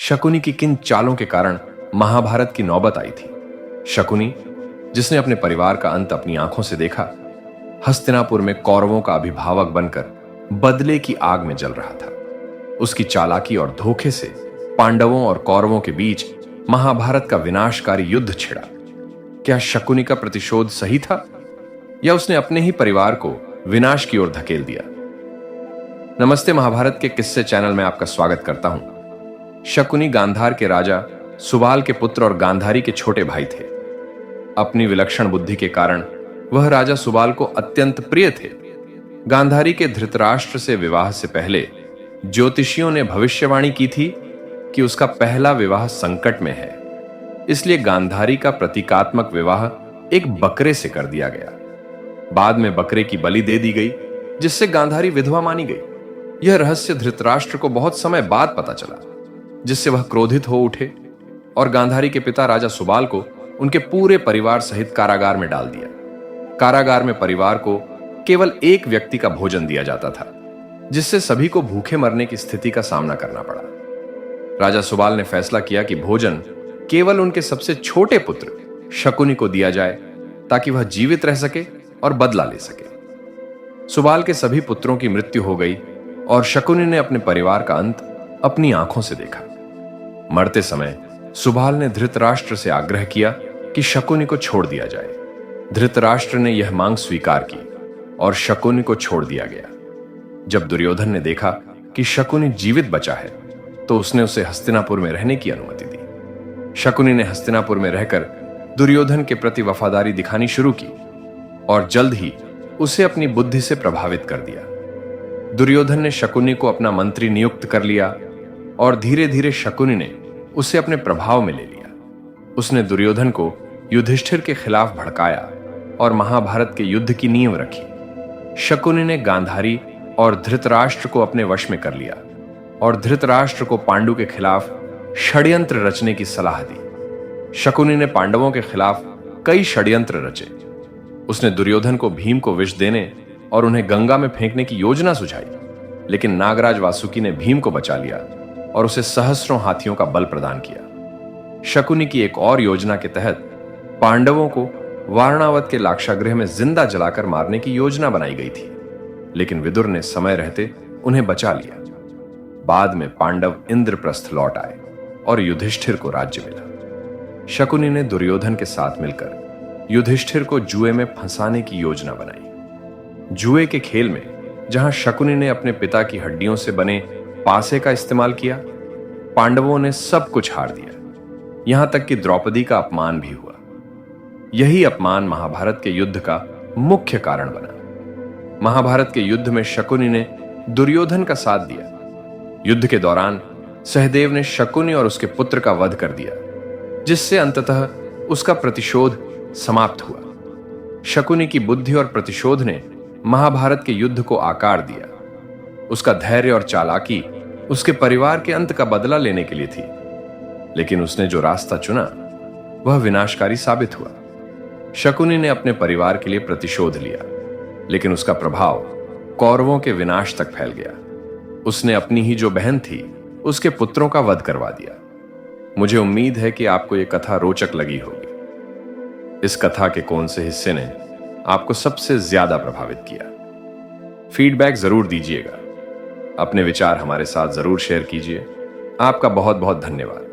शकुनी की किन चालों के कारण महाभारत की नौबत आई थी? शकुनी, जिसने अपने परिवार का अंत अपनी आंखों से देखा, हस्तिनापुर में कौरवों का अभिभावक बनकर बदले की आग में जल रहा था। उसकी चालाकी और धोखे से पांडवों और कौरवों के बीच महाभारत का विनाशकारी युद्ध छिड़ा। क्या शकुनी का प्रतिशोध सही था, या उसने अपने ही परिवार को विनाश की ओर धकेल दिया? नमस्ते, महाभारत के किस्से चैनल में आपका स्वागत करता हूं। शकुनी गांधार के राजा सुबाल के पुत्र और गांधारी के छोटे भाई थे। अपनी विलक्षण बुद्धि के कारण वह राजा सुबाल को अत्यंत प्रिय थे। गांधारी के धृतराष्ट्र से विवाह से पहले ज्योतिषियों ने भविष्यवाणी की थी कि उसका पहला विवाह संकट में है, इसलिए गांधारी का प्रतीकात्मक विवाह एक बकरे से कर दिया गया। बाद में बकरे की बलि दे दी गई, जिससे गांधारी विधवा मानी गई। यह रहस्य धृतराष्ट्र को बहुत समय बाद पता चला, जिससे वह क्रोधित हो उठे और गांधारी के पिता राजा सुबाल को उनके पूरे परिवार सहित कारागार में डाल दिया। कारागार में परिवार को केवल एक व्यक्ति का भोजन दिया जाता था, जिससे सभी को भूखे मरने की स्थिति का सामना करना पड़ा। राजा सुबाल ने फैसला किया कि भोजन केवल उनके सबसे छोटे पुत्र शकुनी को दिया जाए, ताकि वह जीवित रह सके और बदला ले सके। सुबाल के सभी पुत्रों की मृत्यु हो गई और शकुनी ने अपने परिवार का अंत अपनी आंखों से देखा। मरते समय सुबाल ने धृतराष्ट्र से आग्रह किया कि शकुनी को छोड़ दिया जाए। धृतराष्ट्र ने यह मांग स्वीकार की और शकुनी को छोड़ दिया गया। जब दुर्योधन ने देखा कि शकुनी जीवित बचा है, तो उसने उसे हस्तिनापुर में रहने की अनुमति दी। शकुनी ने हस्तिनापुर में रहकर दुर्योधन के प्रति वफादारी दिखानी शुरू की और जल्द ही उसे अपनी बुद्धि से प्रभावित कर दिया। दुर्योधन ने शकुनी को अपना मंत्री नियुक्त कर लिया और धीरे धीरे शकुनी ने उसे अपने प्रभाव में ले लिया। उसने दुर्योधन को युधिष्ठिर के खिलाफ भड़काया और महाभारत के युद्ध की नींव रखी। शकुनी ने गांधारी और धृतराष्ट्र को अपने वश में कर लिया और धृतराष्ट्र को पांडु के खिलाफ षड्यंत्र रचने की सलाह दी। शकुनी ने पांडवों के खिलाफ कई षड्यंत्र रचे। उसने दुर्योधन को भीम को विष देने और उन्हें गंगा में फेंकने की योजना सुझाई, लेकिन नागराज वासुकी ने भीम को बचा लिया और उसे सहस्रों हाथियों का बल प्रदान किया। शकुनी की एक और योजना के तहत पांडवों को वारणावत के लाक्षागृह में जिंदा जलाकर मारने की योजना बनाई गई थी, लेकिन विदुर ने समय रहते उन्हें बचा लिया। बाद में पांडव इंद्रप्रस्थ लौट आए और युधिष्ठिर को राज्य मिला। शकुनी ने दुर्योधन के साथ मिलकर युधिष्ठिर को जुए में फंसाने की योजना बनाई। जुए के खेल में जहां शकुनी ने अपने पिता की हड्डियों से बने पासे का इस्तेमाल किया, पांडवों ने सब कुछ हार दिया, यहां तक कि द्रौपदी का अपमान भी हुआ। यही अपमान महाभारत के युद्ध का मुख्य कारण बना। महाभारत के युद्ध में शकुनी ने दुर्योधन का साथ दिया। युद्ध के दौरान सहदेव ने शकुनी और उसके पुत्र का वध कर दिया, जिससे अंततः उसका प्रतिशोध समाप्त हुआ। शकुनी की बुद्धि और प्रतिशोध ने महाभारत के युद्ध को आकार दिया। उसका धैर्य और चालाकी उसके परिवार के अंत का बदला लेने के लिए थी, लेकिन उसने जो रास्ता चुना वह विनाशकारी साबित हुआ। शकुनी ने अपने परिवार के लिए प्रतिशोध लिया, लेकिन उसका प्रभाव कौरवों के विनाश तक फैल गया। उसने अपनी ही जो बहन थी उसके पुत्रों का वध करवा दिया। मुझे उम्मीद है कि आपको यह कथा रोचक लगी होगी। इस कथा के कौन से हिस्से ने आपको सबसे ज्यादा प्रभावित किया? फीडबैक जरूर दीजिएगा। अपने विचार हमारे साथ जरूर शेयर कीजिए। आपका बहुत बहुत धन्यवाद।